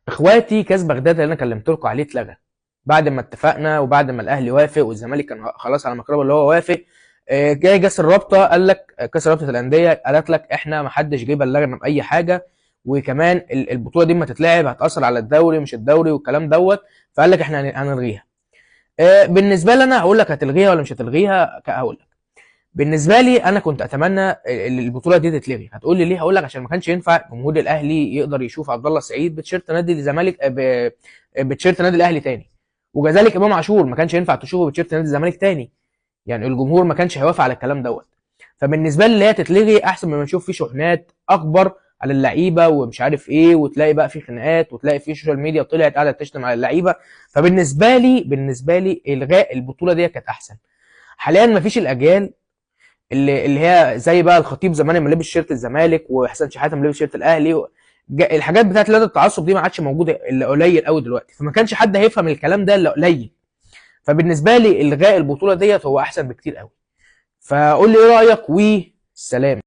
اخواتي كاس بغداد اللي انا كلمت لكم عليه اتلغى بعد ما اتفقنا، وبعد ما الاهلي وافق والزمالك كان خلاص على مقربه اللي هو وافق. جاي كاس الرابطه قال لك، كاس رابطه الانديه قالت لك احنا ما حدش جه بلغنا باي حاجه، وكمان البطوله دي ما تتلعب هتاثر على الدوري مش الدوري والكلام دوت. فقال لك احنا هنلغيها. بالنسبه لي انا هقول لك هتلغيها ولا مش هتلغيها، هقول لك. بالنسبه لي انا كنت اتمنى البطوله دي تتلغي. هتقول لي ليه؟ هقول لك عشان ما كانش ينفع جمهور الاهلي يقدر يشوف عبد الله السعيد بتيشيرت نادي الزمالك، بتيشيرت نادي الاهلي تاني، وكذلك امام عاشور ما كانش ينفع تشوفه بتيشيرت نادي الزمالك تاني. يعني الجمهور ما كانش هيوافق على الكلام دوت. فبالنسبه لي اللي هي تتلغي احسن مما نشوف فيه شحنات اكبر على اللعيبه ومش عارف ايه، وتلاقي بقى في خناقات، وتلاقي في سوشيال ميديا طلعت قاعده تشتم على اللعيبه. فبالنسبه لي الغاء البطوله دي كانت احسن. حاليا مفيش الاجيال اللي هي زي بقى الخطيب زمان لما لبس شيرت الزمالك، وحسن شحاته لما لبس شيرت الاهلي الحاجات بتاعت ليله التعصب دي ما عادش موجوده الا قليل قوي دلوقتي، فما كانش حد هيفهم الكلام ده الا قليل. فبالنسبه لي الغاء البطوله ديت هو احسن بكتير قوي. فقول لي ايه رايك، والسلام.